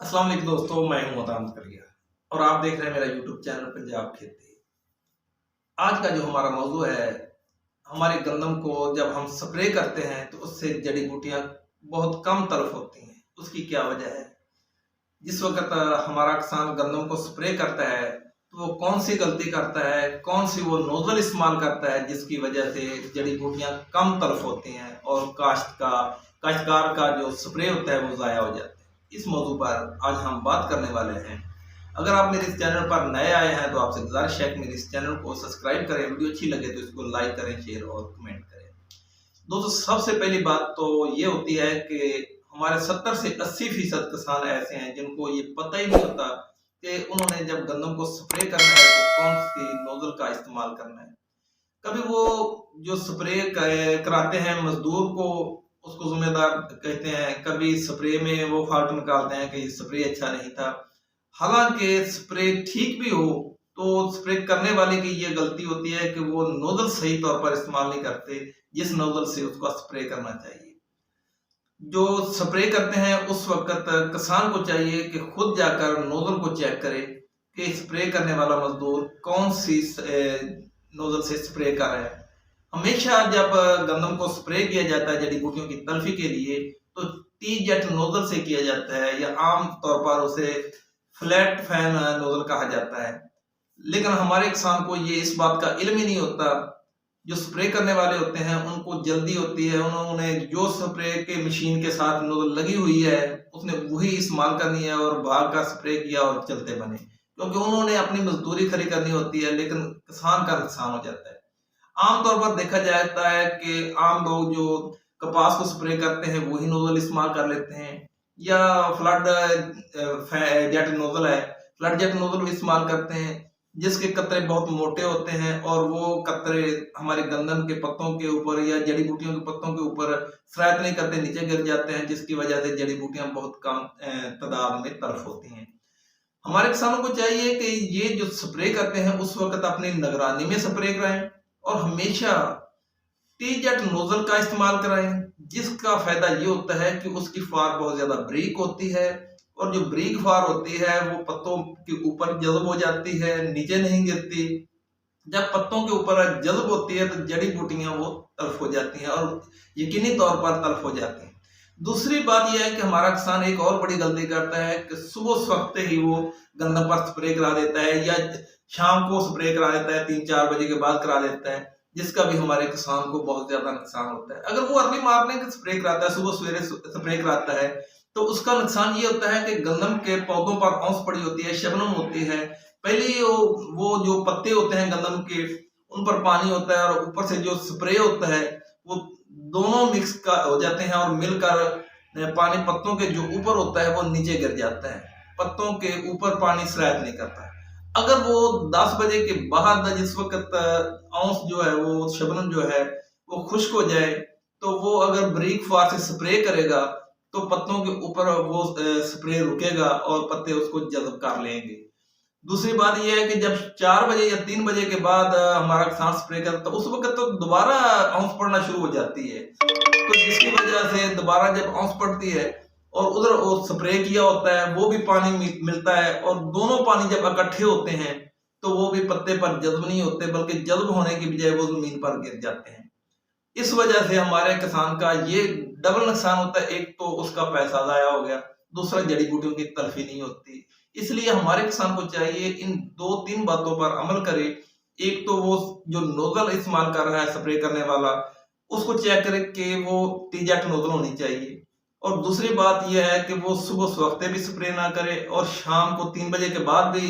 अस्सलाम वालेकुम दोस्तों, मैं हूं मोहताम करिया और आप देख रहे हैं मेरा यूट्यूब चैनल पंजाब खेती। आज का जो हमारा मौजू है, हमारे गंदम को जब हम स्प्रे करते हैं तो उससे जड़ी बूटियां बहुत कम तलफ होती हैं। उसकी क्या वजह है? जिस वक्त हमारा किसान गंदम को स्प्रे करता है तो वो कौन सी गलती करता है, कौन सी वो नोजल इस्तेमाल करता है जिसकी वजह से जड़ी बूटियां कम तलफ होती हैं और काश्तकार का जो स्प्रे होता है वो ज़ाया हो जाता है। इस मौजू पर आज हम बात करने वाले हैं। अगर आप मेरे इस चैनल पर नए आए हैं तो आपसे गुजारिश है कि मेरे इस चैनल को सब्सक्राइब करें, वीडियो अच्छी लगे तो इसको लाइक करें, शेयर और कमेंट करें। दोस्तों, सबसे पहली बात तो ये होती है कि हमारे 70 से 80% किसान ऐसे हैं जिनको ये पता ही नहीं होता कि उन्होंने जब गंदम को स्प्रे करना है तो कौन सी नोजल का इस्तेमाल करना है। कभी वो जो स्प्रे कराते हैं मजदूर को उसको जिम्मेदार कहते हैं, कभी स्प्रे में वो फॉल्ट निकालते हैं कि स्प्रे अच्छा नहीं था। हालांकि स्प्रे ठीक भी हो तो स्प्रे करने वाले की ये गलती होती है कि वो नोजल सही तौर पर इस्तेमाल नहीं करते जिस नोजल से उसका स्प्रे करना चाहिए। जो स्प्रे करते हैं उस वक्त किसान को चाहिए कि खुद जाकर नोजल को चेक करे कि स्प्रे करने वाला मजदूर कौन सी नोजल से स्प्रे कर रहा है। हमेशा जब गंदम को स्प्रे किया जाता है जड़ी बूटियों की तलफी के लिए तो टी जेट नोजल से किया जाता है या आम तौर पर उसे फ्लैट फैन नोजल कहा जाता है। लेकिन हमारे किसान को ये इस बात का इल्म ही नहीं होता। जो स्प्रे करने वाले होते हैं उनको जल्दी होती है, उन्होंने जो स्प्रे के मशीन के साथ नोजल लगी हुई है उसने वही इस्तेमाल करनी है और भाग का स्प्रे किया और चलते बने, क्योंकि उन्होंने अपनी मजदूरी खड़ी करनी होती है। लेकिन किसान का नुकसान हो जाता है। आमतौर पर देखा जाता है कि आम लोग जो कपास को स्प्रे करते हैं वही नोजल इस्तेमाल कर लेते हैं या फ्लड जेट नोजल है, फ्लड जेट नोजल भी इस्तेमाल करते हैं जिसके कतरे बहुत मोटे होते हैं और वो कतरे हमारे गंदम के पत्तों के ऊपर या जड़ी बूटियों के पत्तों के ऊपर सरायत नहीं करते, नीचे गिर जाते हैं जिसकी वजह से जड़ी बूटियां बहुत कम तादाद में तलफ होती हैं। हमारे किसानों को चाहिए कि ये जो स्प्रे करते हैं उस वक्त अपनी निगरानी में स्प्रे कराएं और हमेशा टी जेट नोजल का इस्तेमाल कराएं, जिसका फायदा ये होता है कि उसकी फार बहुत ज्यादा ब्रीक होती है और जो ब्रीक फार होती है वो पत्तों के ऊपर जल्ब हो जाती है, नीचे नहीं गिरती। जब पत्तों के ऊपर जल्ब होती है तो जड़ी बूटियां वो तल्फ हो जाती हैं और यकीनी तौर पर तल्फ हो जाती हैं। दूसरी बात यह है कि हमारा किसान एक और बड़ी गलती करता है कि सुबह वक्त ही वो गंदम पर स्प्रे करा देता है या शाम को स्प्रे करा देता है, 3-4 बजे के बाद करा देता है, जिसका भी हमारे किसान को बहुत ज्यादा नुकसान होता है। अगर वो अर्ली मॉर्निंग स्प्रे कराता है, सुबह सवेरे स्प्रे कराता है तो उसका नुकसान ये होता है कि गंदम के पौधों पर औंस पड़ी होती है, शबनम होती है। पहले वो जो पत्ते होते हैं गंदम के उन पर पानी होता है और ऊपर से जो स्प्रे होता है वो दोनों मिक्स का हो जाते हैं और मिलकर पानी पत्तों के जो ऊपर होता है वो नीचे गिर जाता है, पत्तों के ऊपर पानी सरायत नहीं करता है। अगर वो 10 बजे के बाद जिस वक्त औंस जो है वो शबनम जो है वो खुश्क हो जाए तो वो अगर ब्रीक फार से स्प्रे करेगा तो पत्तों के ऊपर वो स्प्रे रुकेगा और पत्ते उसको जल्ब कर लेंगे। दूसरी बात यह है कि जब 4 बजे या 3 बजे के बाद हमारा किसान स्प्रे करता है उस वक्त तो दोबारा औंस पड़ना शुरू हो जाती है, तो जिसकी वजह से दोबारा जब औंस पड़ती है और उधर वो स्प्रे किया होता है वो भी पानी मिलता है और दोनों पानी जब इकट्ठे होते हैं तो वो भी पत्ते पर जज्ब नहीं होते बल्कि जज्ब होने की बजाय वो जमीन पर गिर जाते हैं। इस वजह से हमारे किसान का ये डबल नुकसान होता है, एक तो उसका पैसा जाया हो गया, दूसरा जड़ी बूटियों की तलफी नहीं होती। इसलिए हमारे किसान को चाहिए इन 2-3 बातों पर अमल करे। एक तो वो जो नोजल इस्तेमाल कर रहा है स्प्रे करने वाला उसको चेक करे कि वो टी जेट नोजल होनी चाहिए और दूसरी बात यह है कि वो सुबह वक्त भी स्प्रे ना करे और शाम को 3 बजे के बाद भी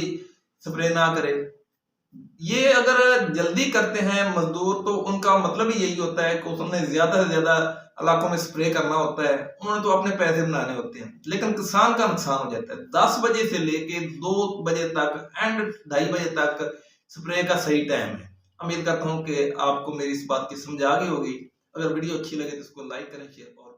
स्प्रे ना करे। ये अगर जल्दी करते हैं मजदूर तो उनका मतलब ही यही होता है कि उसने ज्यादा से ज्यादा इलाकों में स्प्रे करना होता है, उन्होंने तो अपने पैसे बनाने होते हैं। लेकिन किसान का नुकसान हो जाता है। 10 बजे से लेके 2 बजे तक एंड 2:30 बजे तक स्प्रे का सही टाइम है। उम्मीद करता हूँ कि आपको मेरी इस बात की समझ आ गई होगी। अगर वीडियो अच्छी लगे तो इसको लाइक करें, शेयर और